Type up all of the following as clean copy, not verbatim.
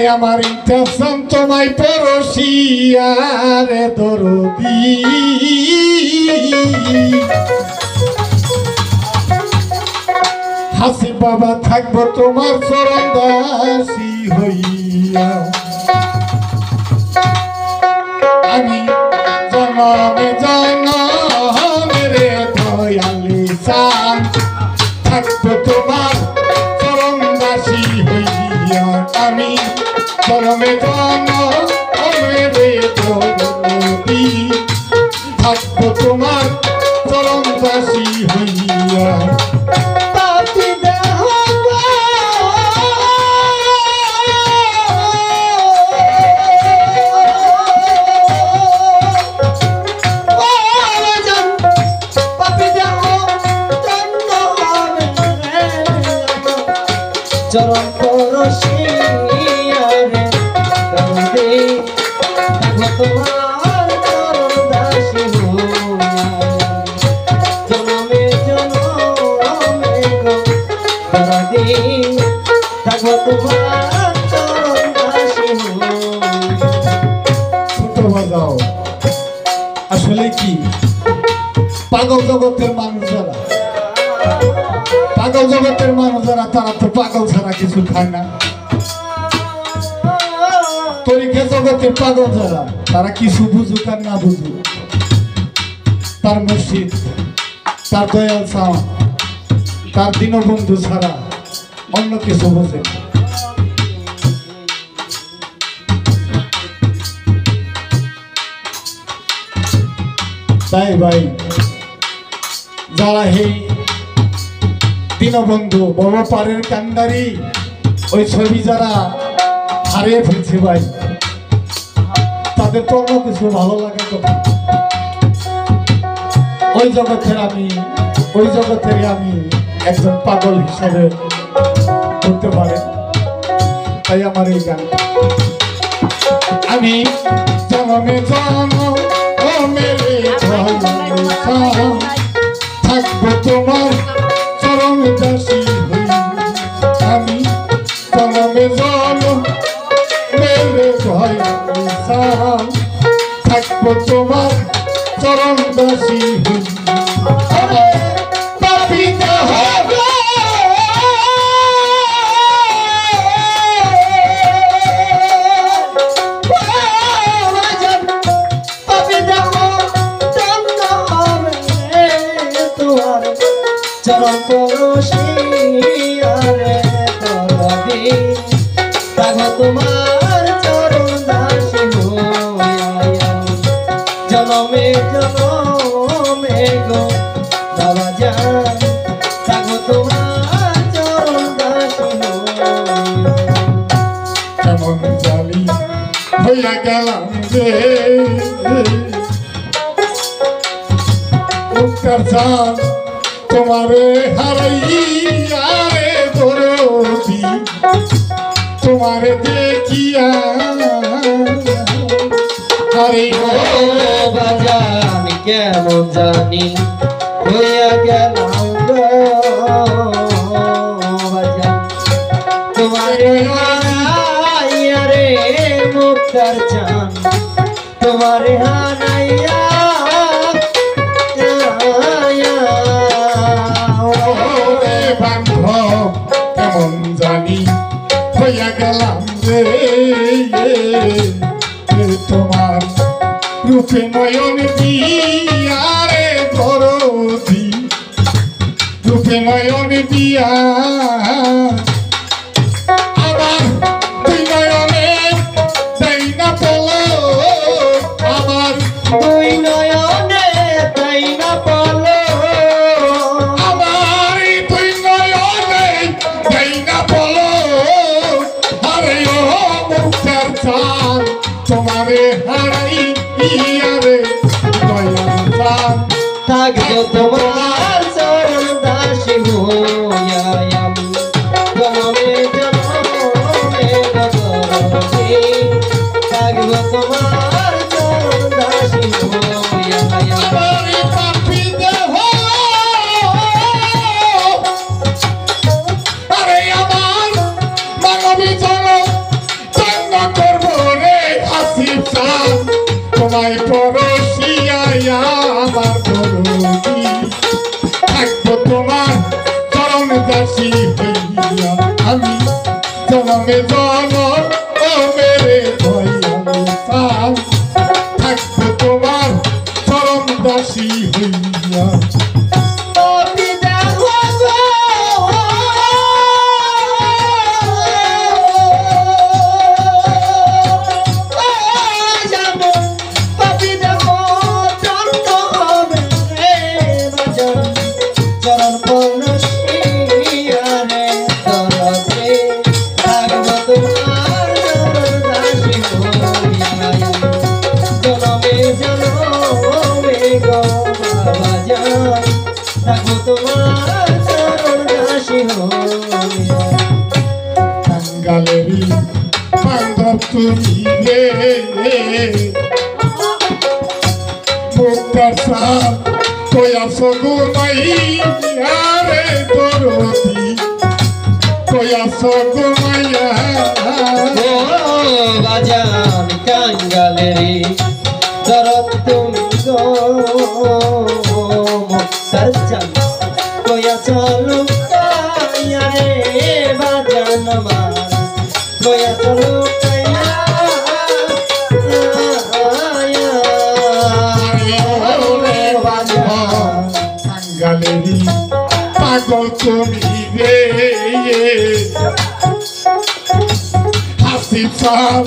আমার ইন্টেনশন তোমায় পরশিয়ারে দরদি হাসি বাবা থাকবো তোমার চরণ দাসী হইয়া আমি জনমে জনমে রে দয়ালি চান থাকবো তোমার চরণ দাসী হইয়া আমি জনমে জনমে রে দয়ালি থাকবো তোমার চরণ দাসী হইয়া চরণ পরশিয়ারে দরদি তোমার চরণ দাসী জনমে জনমে দরদি থাকবো তোমার চরণ দাসী বাজাও আসলে কি পাগল জগতের মানুষ যারা পাগল জগতের মানুষ যারা তারা তো পাগল ছাড়া কিছু খায় না তরিকা জগতের পাগল যারা তারা কিছু বুঝুক আর না বুঝুক তার মুর্শিদ তার দয়াল সাওয়া তার দীনবন্ধু ছাড়া অন্য কিছু বোঝে না। তাই ভাই যারা এই দীনবন্ধু বাবা পারের কান্ডারি ওই ছবি যারা হারিয়ে ফেলছে ভাই তাদের তো অন্য কিছু ভালো লাগে কথা ওই জগতের আমি একজন পাগল হিসাবে করতে পারে তাই আমার এই গান আমি জনমে জনমে রে থাকবো তোমার চরণ দাসী হইয়া আমি জনমে জনমে রে থাকবো তোমার চরণ দাসী হইয়া পাপিতা হবে চরণ পরশিয়ারে দরদি থাকবো তোমার চরণ দাসী হইয়া জনমে জনমে গো বাবা জান থাকবো তোমার চরণ দাসী কেমন জানি হইয়া গেলাম রে মুক্তার জান তোমারে হারাইয়া রে দরদি তোমারে দেখিয়া আরে ও বাজা আমি কেমন জানি হইয়া গেলাম গো বাজা তোমারে হারাইয়া রে মুক্তার চান তোমারে হারাইয়া কেমন জানি হইয়া গেলাম রে তোমার রূপে নয়ন দিয়া রে দরদি রূপে নয়ন দিয়া আবার তুই নয়নে দেই না পলো আবার তুই নয়নে তাই না পলো তোমারে হারাই রে দয়াল চান থাকবো তোমার চরণ দাসী হইয়া আমি জনমে জনমে দরদি থাকবো তোমার চরণ দাসী হইয়া আরে আমার মানবী জন থাকবো তোমার চরণ দাসী হইয়া আমি জনমে জন ও মেরে দয়াল থাকবো তোমার চরণ দাসী হইয়া টাঙ্গালেরই বান্ধব তুমি রে মুক্তার সাপ কয়াস ঘুমাইয়া রে দরদি কয়াস ঘুমাইয়া ও বাজান টাঙ্গালেরই দরদ তুমি গো মুক্তার চাঁদ কয়া চলো কায়া রে বাজান আমার কয়া চলো কায়া রে বাজান টাঙ্গালেরই পাগল তুমি রে হাসি সাপ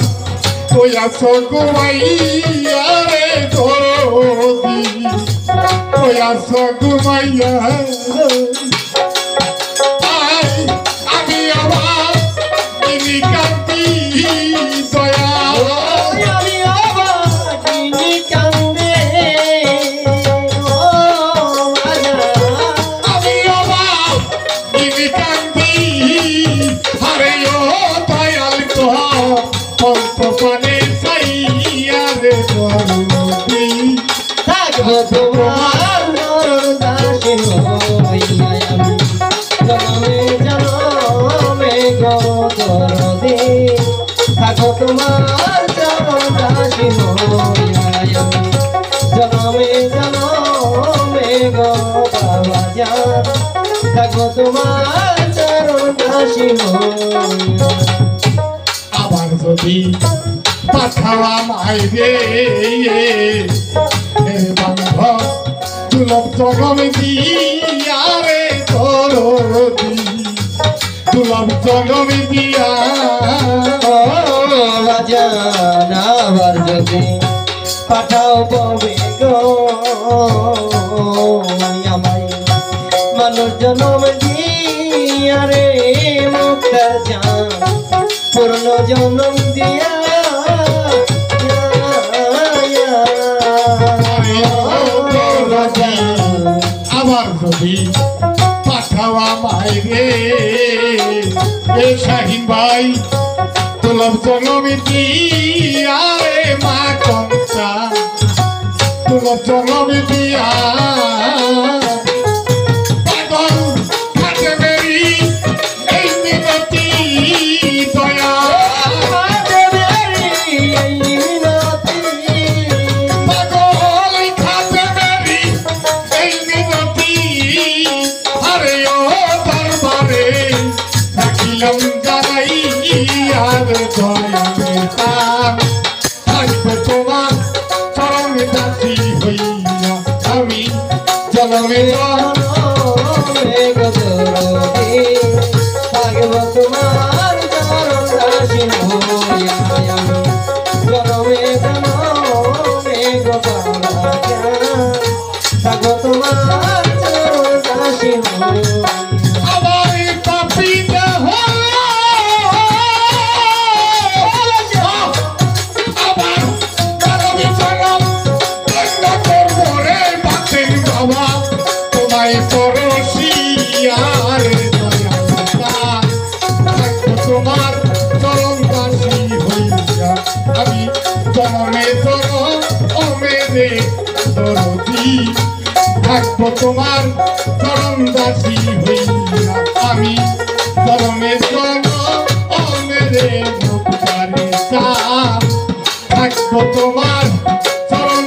কয়াস ঘুমাইয়া রে দরদি কয়াস ঘুমাইয়া আমি আবার ইনি কান্দি দয়া আমি আবার কিনি কান্দে ও বাজান আমি আবার ইনি কান্দি আরে ও দয়াল তো অল্প পানে চাইয়া রে দরদি থাকবো তোমার নরম দাসী হইয়া আমি জনমে জনমে গো দরদে থাকবো তোমার চরণ দাসী হইয়া আমি জনমে জনমে গো বাবা যান থাকবো তোমার চরণ দাসী হইয়া আবার যদি পাঠাওয়া মাইরে হে বান্ধব দুলভ জগম দিয়া রে দরদি দুলভ জগম দিয়া ও বাজান আবার যদি পাঠাও পাবে গো আমায় মানুষ জনম দিয়া রে মুক্তার জান পূর্ণ জনম দিয়া আবার যদি পাঠাওয়া মাইরে এ শাহিন ভাই দুলভ জগম দিয়া রে মা কংসা দুলভ জগম দিয়া পাগল কাটে মেরি এই মিনতি দয়া পাগল খাতে মেরি এই মিনতি আরে ও দরবারে থাকিলাম জানাই আর দয়ালে তার থাকবে তোমার চরণ দাসী হইয়া আমি জনমে তোমার চরণ দাসী হইয়া আমি জনমে জনমে গোপাল থাকবো তোমার চরণ দাসী হইয়া আবার পাপি দেহ আবার কারবি চরম দণ্ড করবো রে বাতের বাবা তোমায় পরশিয়ার থাকবো তোমার চরণ দাসী হইয়া আমি জনমে জনম অমেরে দরদি থাকবো তোমার চরণ দাসী হইয়া আমি চরণে চরণ অমেরে মুক্তারে থাকবো তোমার চরণ